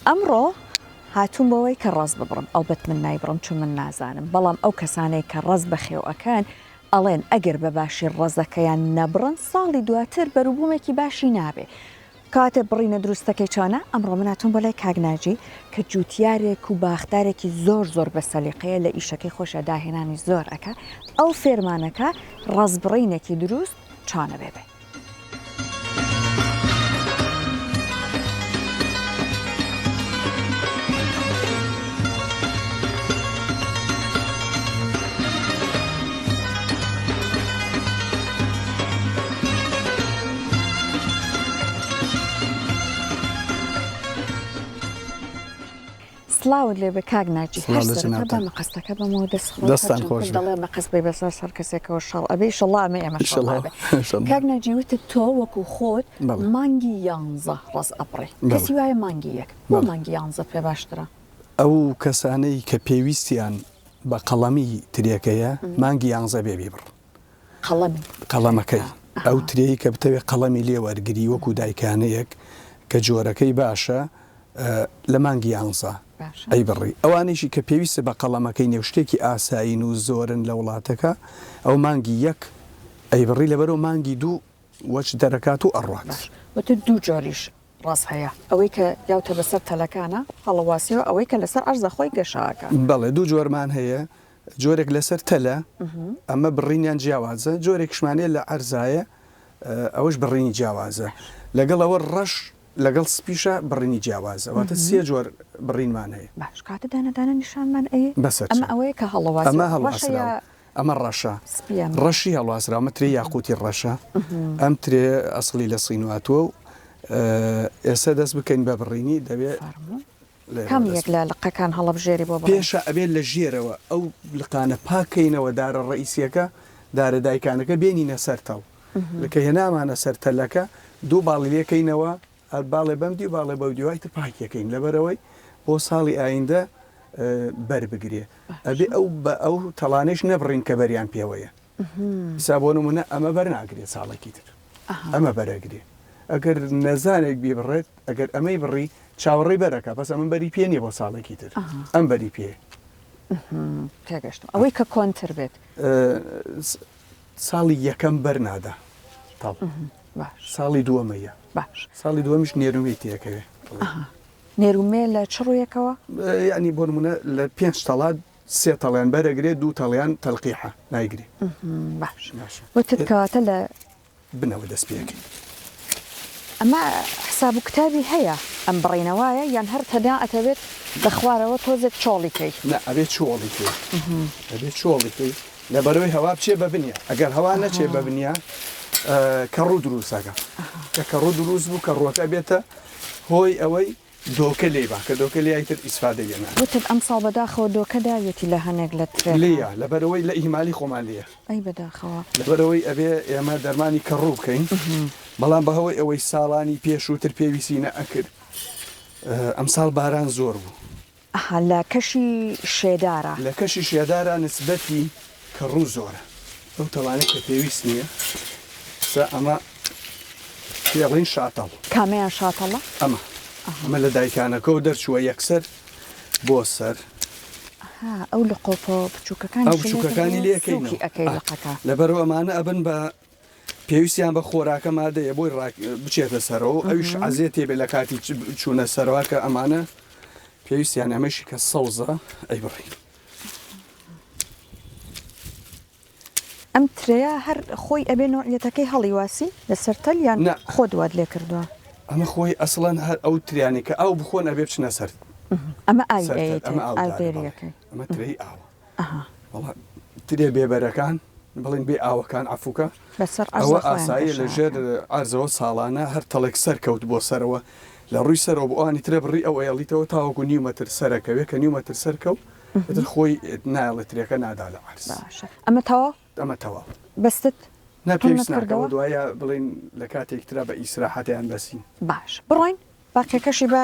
ئەمڕۆ هاتووم بەوەی کە ڕاز ببڕم ئەڵبەت من نایبڕم چون من نازانم بەڵام ئەو کەسانەی کە ڕاز بەخێوەکەن ئەڵێن ئەگەر بە باشی ڕەزەکەیان نەبڕن ساڵی دواتر بەروبوومێکی باشی نابێ کاتێ بڕینە دروستەکەی چۆنە ئەمڕۆ من هاتووم بەلای کاگناجی کە جوتیارێک و باختارێکی زۆر بە سەلیقەیە لە ئیشەکەی خۆشە داهێنانی زۆر ئەکە ئەو فێرمانەکە ڕازبڕینێکی دروست چۆنە بێ. سلااوت لێ بە کاگناجی هەرسەرەکە بە مەقەستەکە بەمەوە دەستان خۆش دەڵێ مەقەست بێ بەسەر سەر کەسێکەوە شەڵ ئەبێ ئینشەڵڵا ئەمە ئێمە کاگناجی وتت تۆ وەکو خۆت مانگی 11 ڕاز ئەبڕێ کەسی وایە مانگی یەک بۆ مانگی 11 پێ باشترە ئەو کەسانەی کە پێویستیان بە قەڵەمی ترێکەیە مانگی 11 بێ بێبڕ قەڵەمەکەی ئەو ترێی کە بتەوێت قەڵەمی لێ وەرگری وەکو دایکانەیەک کە جۆرەکەی باشە لە مانگی 11 ئەی بڕی ئەوانێکی کە پێویستە بە قەڵەمەکەی نێو شتێکی ئاساین و زۆرن لە وڵاتەکە ئەو مانگی یەک ئەی بڕی لەبەرەوە مانگی دوو وەچ دەرەکات و ئەڕات وتە دوو جۆریش ڕاست هەیە ئەوەی کە یاوتە بەسەر تەلەکانە هەڵەواسیەوە ئەوەی کە لەسەر ئەرزە خۆی گەشاکە بەڵێ دوو جۆرمان هەیە جۆرێک لەسەر تەلە ئەمە بڕینیان جیاوازە جۆرێکشمانەیە لە ئەرزایە ئەوەش بڕینی جیاوازە لەگەڵ ئەوە ڕەش لەگەڵ سپیشە بڕینی جیاوازە واتە سێ جۆر بڕینمان هەیە باش کاتە دانەدانە نیشانمان ئەیە ئەمە ئەوەیە کە ئەمە ڕەشە ڕەشی هەڵواسرا ئەمە ترێ یاقوتی ڕەشە ئەم ترێ ئەسڵی لە سینواتوە و ئێستا دەست بکەین بە بڕینی دەبێت کام یەک لە لقەکان هەڵەبژێری بۆ پێشە ئەبێت لە ژێرەوە ئەو لقانە پاکەینەوە دارە ڕئیسیەکە دارە دایکانەکە بێنینە سەرتەڵ لەکە هێنامانە سەرتەلەکە دوو باڵی لێکەینەوە باڵێ بەمدی و باڵێ بەو دیوای تر پاکیەکەین لەبەرەوەی بۆ ساڵی ئایندە بەربگرێ ئەبێ ئەو تەڵانەش نەبڕین کە بەریان پێوەیە ئیسا بۆ نمونە ئەمە بەرناگرێت ساڵێکی تر ئەمە بەرەگرێ ئەگەر نەزانێک بێبڕێت ئەگەر ئەمەی بڕی چاوەڕێی بەرەکە بەس ئەمە بەری پێ نیە بۆ ساڵێکی تر ئەم بەری پێ تێگەشتم ئەوەی کە کۆنتر بێت ساڵی یەکەم بەرنادا ساڵی دووەمەیە باش ساڵی دووەمیش نێرومەی تێکەوێ نێرومێ لە چ ڕوویەکەوە ینی بۆ نمونە لە 5 تەڵات 3 تەڵیان بەرەگرێت 2 تەڵیان تەلقیحە نایگرێ باش وتت کەواتە لە بنەوە دەست پێەکەین ئەمە حساب و کتابی هەیە ئەم بڕینەوەیە یان هەر تەدا ئەتەبێت لە خوارەوە تۆزێک چۆڵیکەی ئەبێت چۆڵیکەی ئەبێت چۆڵیکەی لەبەرەوەی هەوا بچێ ببنیە ئەگەر هەوا نەچێ ببنیە کەڕوو دروستەکە کە کەڕوو دروست بوو کە ڕۆکە بێتە هۆی ئەوەی دۆکە لێ با کە دۆکە لێ ئایتر ئیسفادە لێنە وتت ئەم ساڵ بەداخەوە دۆکە داوێتی لە هەنێک لە لێە لەبەرەوەی لە ئیهمالی خۆمان لێە ئەی بەداخەوە لەبەرەوەی ئەبێ ئێمە دەرمانی کەڕوو بکەین بەڵام بەهەوەی ئەوەی ساڵانی پێشووتر پێویستی نەئەکرد ئەم ساڵ باران زۆر بوو لە کەشی شێدارە لە کەشی شێدارە نسبەتی کەڕوو زۆرە ئەو تەوانێت کە پێویست نییە ئەمە پێڵین شاتەڵ کامیان شاتەڵە ئەمە لە دایکانەکە و دەرچووە یەکسەر بۆ سەر ئەو لە قۆپۆ بچووکەکانی لێکەین لەبەرەوە ئەمانە ئەبن بە پێویستیان بە خۆراکە مادەیە بۆی بچێتە سەرەوە ئەویش عەزیێت تێبێ لە کاتی چوونە سەرەوە کە ئەمانە پێویستیان ئەمەشی کە سەوزە ئەی بڕین ئەم ترەیە هەر خۆی ئەبێ نوعیەتەکەی هەڵیواسی لەسەر تەلیان خۆ دوات لێ کردووە ئەمە خۆی ئەسڵەن هەر ئەو تریانی کە ئەو بخۆن ئەبێ بچنە سەر ئەمە ئاوێریەکەی ئەمە ترەی ئاوە ترێ بێبەرەکان بڵین بێ ئاوەکان عەفوکە ئەوە ئاسایی لەژێر ئەرزەوە ساڵانە هەر تەڵێک سەرکەوت بۆ سەرەوە لە ڕووی سەرەوە بۆ ئەوانی ترە بڕی ئەو ئەیەڵیتەوە تاوەکو نیومەتر سەرەکەوێ کە نیومەتر سەرکەوت ئەتر خۆی نایڵێ ترێکە نادا لە عەرز ئەمە تەوا ئەمە تەوا بەستت ناپێویست ناکەوە دوایە بڵین لە کاتێکترا بە ئیسراحەتیان بەسین باش بڕۆین باقیەکەشی بە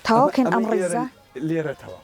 تەواوکەن ئەم ڕێزە لێرە تەوا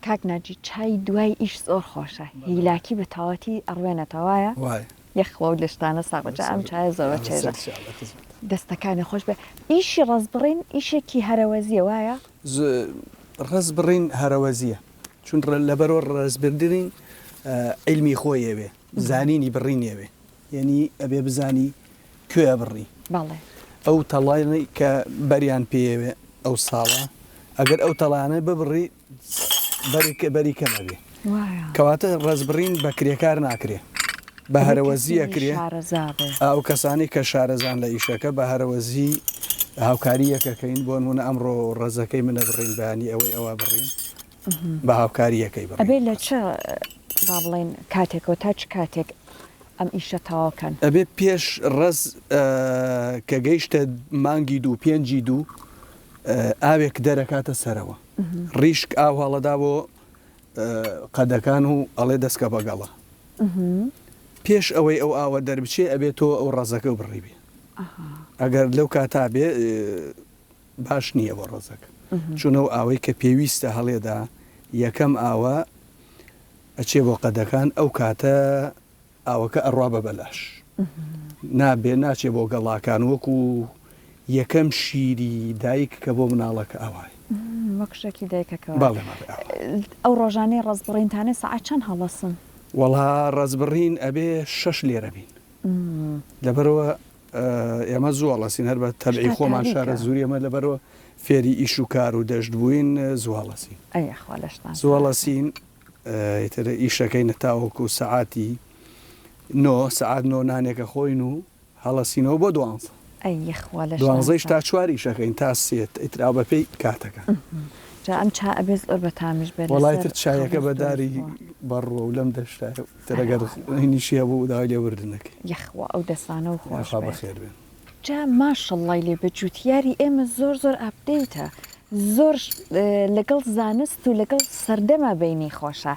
کاک ناجی چای دوای ئیش زۆر خۆشە هیلاکی بە تاواتی ئەڕوێنێتەوەیە وای یەخەوە و لەشتانە ساغجا ئەم چایە زۆرە چێژە دەستەکانی خۆش بێ ئیشی ڕزبڕین ئیشێکی هەرەوەزیە وایە ڕز بڕین هەرەوەزیە چون لەبەرەوە ڕزبردرین علمی خۆیەوێ زانینی بڕینێوێ یعنی ئەبێ بزانی کوێ بڕی بەڵێ ئەو تەڵایانی کە بەریان پێوێ ئەو ساڵە ئەگەر ئەو تەڵانە ببڕی بەری کەمە بێ کەواتە ڕزبڕین بە کرێکار ناکرێ بە هەرەوەزی ئەکرێ ئەو کەسانی کە شارەزان لە ئیشەکە بە هەرەوەزی هاوکاریەکەکەین بۆ نمونە ئەمڕۆ ڕزەکەی منە بڕین بەانی ئەوەی ئەوە بڕین بە هاوکاریەکەی بڕین ئەبێ لە چه با بڵێن کاتێکەوە تا چ کاتێک ئەم ئیشە تاواکەن ئەبێ پێش ڕز کە گەیشتە مانگی دوو پێنجی دوو ئاوێک دەرەکاتە سەرەوە ڕیشک ئاو هەڵەدا بۆ قەدەکان و ئەڵێ دەستکە بەگەڵە پێش ئەوەی ئەو ئاوە دەربچێ ئەبێتەوە ئەو ڕزەکە و بڕی بێ ئەگەر لەو کاتا بێ باش نییە بۆ ڕزەکە چونەوە ئاوەی کە پێویستە هەڵێدا یەکەم ئاوە ئەچێ بۆ قەدەکان ئەو کاتە ئاوەکە ئەڕوا بە بەلاش نابێ ناچێ بۆ گەڵاکان وەکو یەکەم شیری دایک کە بۆ مناڵەکە ئەوای وەکشێکی دایکەکەەوە ئەو ڕۆژانەی ڕزبڕینتانە سەعات چەند هەڵەسن وەڵا ڕزبڕین ئەبێ 6 لێرە بین لەبەرەوە ئێمە زوڵەسین هەر بە تەبعی خۆمان شارە زووری ئەمە لەبەرەوە فێری ئیش و کار و دەشت بووین زوڵەسین زوڵەسین ئیشەکەی نەتاوەکو سەعاتی 9 سەعات 9 نانێکە خۆین و هەڵەسینەوە بۆ 12 تا 4 ئیشەکەین تا سێت ئیترا بەپێی کاتەکە ئەم چا ئەبێت ئەر بە تامیش بێت وڵای تر چایەکە بەداری بەڕوە و لەم دەشتا ترەگەر هینیشیە بوو داوای لێوردنەکەی یەخوا ئەو دەسانە و خۆش بەخێر بێن جا ماشەڵڵای لێ بەجووتیاری ئێمە زۆر زۆر ئاپدەیتە زۆر لەگەڵ زانست و لەگەڵ سەردەما بینی خۆشە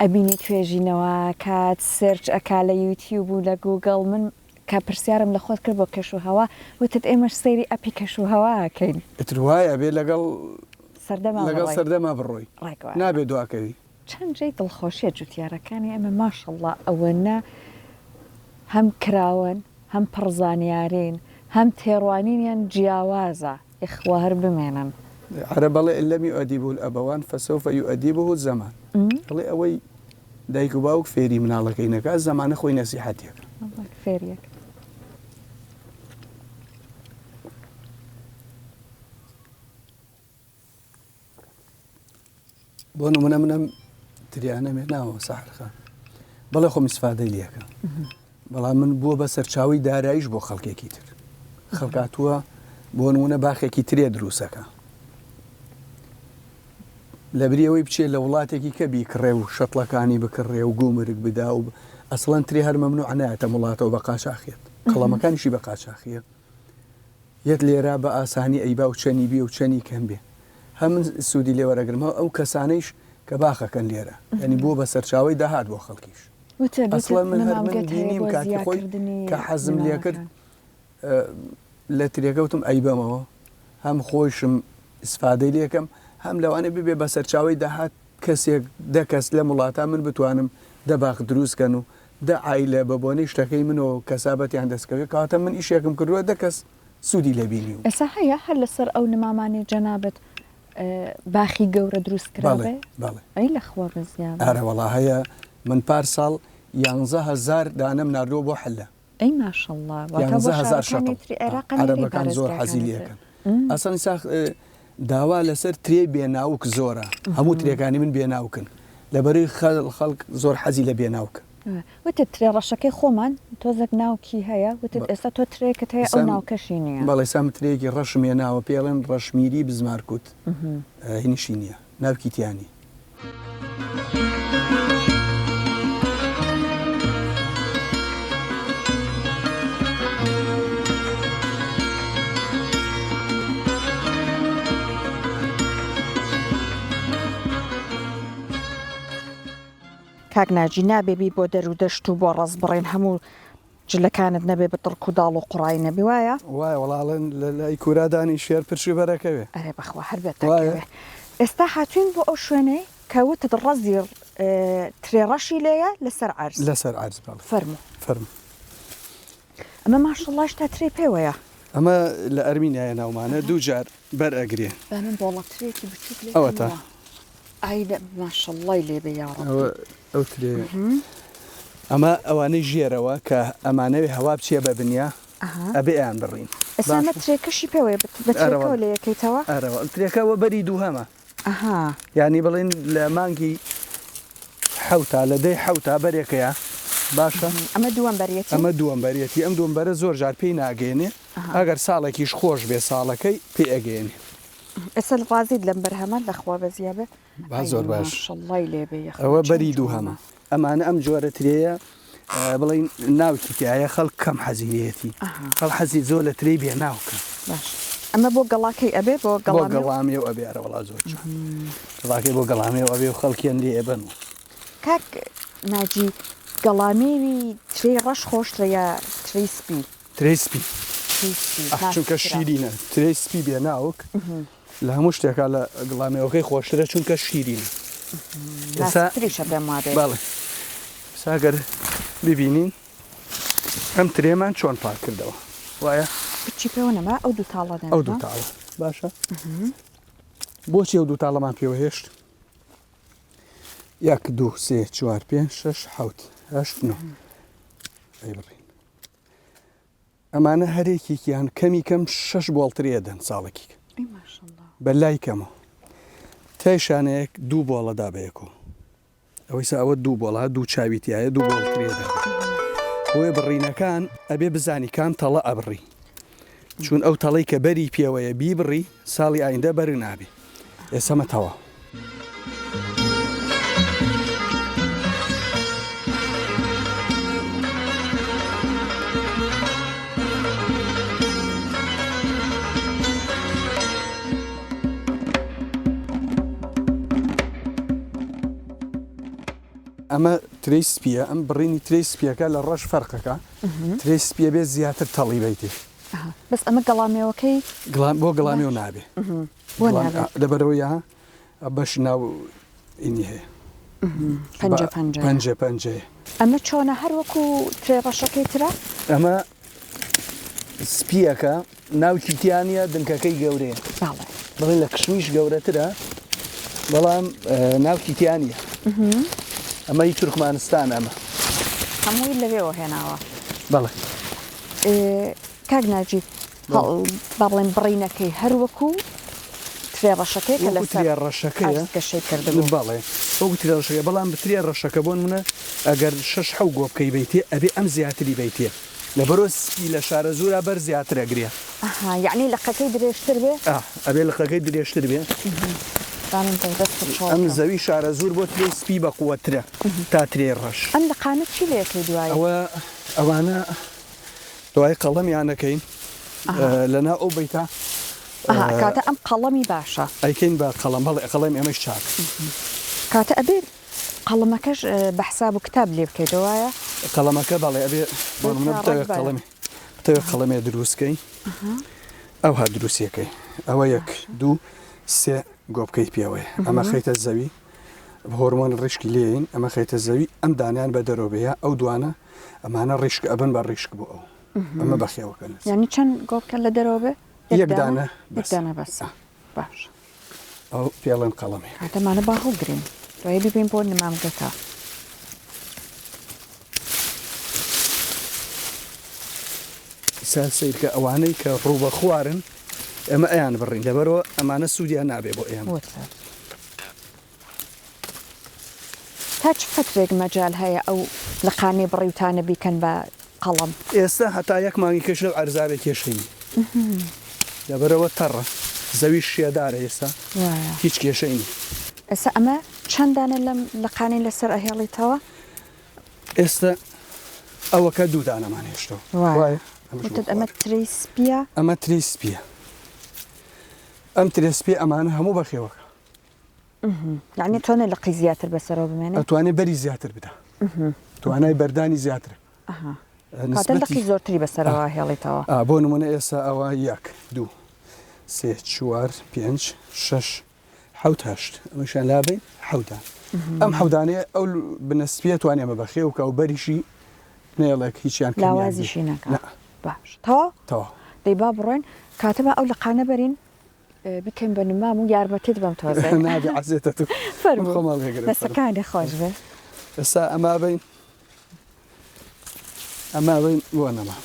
ئەبینی توێژینەوە کات سرچ ئەکا لە یوتیوب و لە گوگڵ من کە پرسیارم لە خۆت کرد بۆ کەش و هەوا وتت ئێمەش سەیری ئەپی کەش و هەواکەین ئتر وایە بێ لەگەڵ سەردەما بڕۆی نابێت دواکەوی چەند جێی دڵخۆشیە جوتیارەکانی ئەمە ماشەڵڵا ئەوەنە هەم کراون هەم پڕزانیارین هەم تێڕوانینیان جیاوازە ئخوا هەر بمێنن عرە بەڵێ لەمی ئەدیب الئەبەوان فەسەوفە یوئەدیبه الزەمان بڵێ ئەوەی دایک و باوک فێری مناڵەکەی نەکات زەمانە خۆی نەسیحەتیەکە فێریەک بۆ نمونە منم تریانە مێناوە ساحرخان بەڵێ خۆم ئیسفادەی لێەکە بەڵام من بووە بە سەرچاوی داراییش بۆ خەڵکێکی تر خەڵکاتووە بۆ نمونە باخێکی ترێ دروستەکە لە بریەوەی بچێت لە وڵاتێکی کە بیکڕێ و شەتڵەکانی بکڕێ و گومرگ بدا و ئەسڵەن ترێ هەر مەمنوع عنایەتە وڵاتەوە بە قاچاخێت کەڵەمەکانیشی بە قاچاخیە یەت لێرا بە ئاسانی ئەیبا و چەنی بێ و چەنی کەم بێ هەم سوودی لێوەرەگرمەوە ئەو کەسانەیش کە باخەکەن لێرە ینی بووە بە سەرچاوی داهات بۆ خەڵکیش ئەسڵەن من هەر من بینیم کاتی خۆی کە حەزم لێ کرد لە ترێکەوتم ئەیبەمەوە هەم خۆشم ئیسفادەی لێکەم هەم لەوانە ببێ بە سەرچاوی داهات کەسێک دە کەس لە وڵاتە من بتوانم دەباخ دروستکەن و دە ئایلە بە بۆنەی شتەکەی منەوە کەسابەتیان دەستکەوێت کاتە من ئیشێکم کردووە دە کەس سوودی لەبینی و ئێستا هەیە هەر لەسەر ئەو نمامانی جەنابەت باخی گەورە دروست کراوێ ئەی لە خۆ ڕزیان ئارەوەڵا هەیە من پار ساڵ 11,000 دانەم ناردووە بۆ حلە ئەی ماشەڵڵا 11,000 شەتڵ عەرەبەکان زۆر حەزی لێەکەن ئەسەن ساخ داوا لەسەر ترێ بێناوک زۆرە هەموو ترێکانی من بێناوکن لەبەرەی خەڵک زۆر حەزی لە بێناوکە وتت ترێ ڕەشەکەی خۆمان تۆزێک ناوکی هەیە وتت ئێستا تۆ ترێکت هەیە ئەو ناوکەشی نییە بەڵێ سام ترێکی ڕەشمێ ناوە پێڵێن ڕەشمیری بزمارکوت هینیشی نییە ناوکی تیانی کاک ناجی نابێبی بۆ دەرو دەشت و بۆ ڕز بڕێن هەموو جلەکانت نەبێ بە تڕک و داڵ و قوڕای نەبی وایە وایە وەڵاڵێن لای کوورادانی شێر پرشی بەرەکەوێ ئەرێ بەخوا هەر بێت ئێستا هاتوین بۆ ئەو شوێنەی کەوتت ڕەزی ترێڕەشی لێیە لەسەر عەرز لەسەر عەرز باڵێ فەرموو ئەمە ماشەڵڵا هێشتا ترێ پێوەیە ئەمە لە ئەرمینیایە ناومانە دوو جار بەرئەگرێ با من بۆڵە ترێکی بچووک لێ ئەوە تا ئای ماشەڵڵای لێبێ یاڕە ئەو ترێ ئەمە ئەوانەی ژێرەوە کە ئەمانەوێ هەوا بچێ بە بنیا ئەبێ ئەیان بڕین ئەسامە ترێکەشی پێوەیە بەترێکەوە لە یەکەیتەوە ئەرەوە ترێکەوە بەری دوو هەمە ئەها ینی بڵێن لە مانگی حوتا لە دەی حوتا بەرێکەیە باشە ئەمە دووەم بەریەتی ئەمە دووەمبەرێتی ئەم دووەمبەرە زۆر جار پێی ناگەێنێ ئەگەر ساڵێکیش خۆش بێ ساڵەکەی پێ ئەگەێنێ ئێستا ڕازیت لەم بەرهەمە لەخوا بەزیە بێ زۆر باش ماشەڵڵای لێبێ ئەوە بەری دوو هەمە ئەمانە ئەم جۆرە ترەیە بڵین ناوکی تایە خەڵک کەم حەزیرەتی خەڵ حەزی زۆر لە ترێی بێ ناوکە باش ئەمە بۆ گەڵاکەی ئەبێ بۆ گەڵامی و ئەبێ ئەرەوەڵا زۆر گەڵاکەی بۆ گەڵامی و ئەبێ و خەڵکیان لێ ئێبن کاک ناجی گەڵامێوی ترێی ڕەش خۆشترە یا ترێی سپی ترێی سپی چونکە شیرینە ترێی سپی بێ ناوک لە هەموو شتێکا لە گڵامێوەکەی خۆشترە چونکە شیرینە تریشە بێ مادێ باڵێ ساگەر ببینین ئەم ترێمان چۆن پاک کردەوە وایە بچی پێوە نەما ئەو دوو تاڵە ئەو دوو تاڵە باشە بۆچی ئەو دوو تاڵەمان پێوە هێشت 1 2 3 4 5 6 7 8 9 ئەمانە هەرێکێکیان کەمی کەم 6 بۆڵترێ دەن ساڵێکی بەلای کەمەوە تایشانەیەک دوو بۆڵەدا بەیەکەوە ئەوەیسا ئەوە دوو بۆڵە دوو چاویتیایە دوو بۆڵترێدا بۆیە بڕینەکان ئەبێ بزانی کام تەڵە ئەبڕی چون ئەو تەڵی کە بەری پێوەیە بیبڕی ساڵی ئایندە بەر نابێ ئێسەمە تەوا ئەمە ترێسپیە ئەم بڕینی ترێسپیەکە لە ڕەش فەرقەکە ترێسپیە بێت زیاتر تەڵی بیتی بەس ئەمە گەڵامێوەکەی بۆ گەڵامی و نابێ لەبەرەوەی بەش ناو ئینی هەیە پەنجە ئەمە چۆنە هەر وەکو ترێ ڕەشەکەی ترە ئەمە سپیەکە ناوکی تیانە دنکەکەی گەورەیە بڵێن لە کشمیش گەورەترە بەڵام ناوکی تیانە ئەمە هی تورکمانستان ئەمە هەمووی لەوێەوە هێناوە بەڵێ کاک ناجی بەڵێن بڕینەکەی هەر وەکو ترێ ڕەشەکەی کە لەسەر ڕەشەکەی گەشەی کردبوو بەڵێ وەکو ترێ ڕەشەکە بەڵام بترێ ڕەشەکە بۆن منە ئەگەر 6 حەو گۆ بکەی بیتێ ئەبێ ئەم زیاتری بیتێ لەبەرۆ سپی لە شارە زورا بەر زیاتر ئەگرێ یعنی لەقەکەی درێژتر بێ ئەبێ لەقەکەی درێژتر بێ ئەم زەوی شارە زور بۆ ترێ سپی بە قووەترە تا ترێ ڕەش ئەم لەقانە چی لەکەی دوای ئەوانە دوای قەڵەمیانەکەین لەنا ئەو بیتا کاتە ئەم قەڵەمی باشە ئەیکەین بە قەڵەم بەڵێ قەڵەمی ئەمەش چاک کاتە ئەبێ قەڵەمەکەش بە حساب و کتاب لێ بکەیتەوەیە قەڵەمەکە بەڵێ ئەبێ بتەوێت قەڵەمێ دروستکەی ئەو ها دروستیەکەی ئەوە 1 2 3 گۆ بکەیت پێوەیە ئەمە خەیتە زەوی هۆرمۆن ڕیشکی لێین ئەمە خەیتە زەوی ئەم دانیان بە دەرۆبەیە ئەو دوانە ئەمانە ڕیشک ئەبن بە ڕیشک بۆ ئەو ئەمە بەخێوەکە یعنی چەند گۆبکە لە دەرەوە بێ یەکدانە بەس باش ئەو پێڵێن قەڵەمی کاتەمانە با هەڵگرین دوای ببین بۆ نمامگەکە سەیر کە ئەوانەی کە ڕوو بە خوارن ئەمە ئەیان بڕین لەبەرەوە ئەمانە سوودیان نابێ بۆ ئێمە تا چ فترێک مەجال هەیە ئەو لەقانەی بڕیوتانە بیکەن بە قەڵەم ئێستا هەتا 1 مانگی کەش ئەرزابێک کێشەینی لەبەرەوە تەڕە زەوی شێدارە ئێستا هیچ کێشەینی ئێستا ئەمە چەندانە لەم لەقانەی لەسەر ئەهێڵیتەوە ئێستا ئەوەکە دوودانەمان هێشتەوە ئەمە ترێی سپیە ئەمە ترێی سپیە ئەم ترێسپی ئەمانە هەموو بەخێوەکە یعنی تۆنە لە قی زیاتر بەسەرەوە بمێنێت ئەتوانێت بەری زیاتر بدە توانای بەردانی زیاترە لەقی زۆرتری بەسەرەوە هێڵیتەوە بۆ نمونە ئێستا ئەوە 1 2 3 4 5 6 حوت مشان لابين حوتان حودانێ ئەو بنسبیە توانێ مە بەخێ و کە و بەریشی نێڵێک هیچیان لاوازیشی نەکە باش تەوا دەی با بڕۆین کاتەبە ئەو لە قانە بەرین بکەین بە نمام و یارمەتت بەم تۆزە نابی عزێتە تو خۆماڵ هێگرێت دەستەکانی خۆش بێ ئێستا ئەما بین بۆ نەما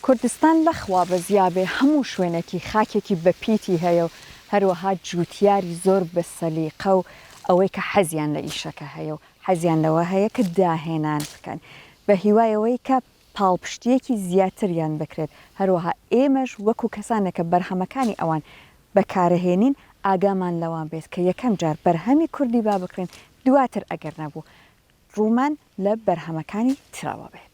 کوردستان بەخوا بە زیابێ هەموو شوێنێکی خاکێکی بەپیتی هەیە و هەروەها جوتیاری زۆر بە سەلیقە و ئەوەی کە حەزیان لە ئیشەکە هەیە و حەزیان لەوە هەیە کە داهێنان بکەن بە هیوایەوەی کە پاڵپشتیەکی زیاتریان بکرێت هەروەها ئێمەش وەکو کەسانێکە بەرهەمەکانی ئەوان بەکارهێنین ئاگامان لەوان بێت کە یەکەم جار بەرهەمی کوردی با بکرێن دواتر ئەگەر نەبوو ڕوومان لە بەرهەمەکانی تراوە بێت.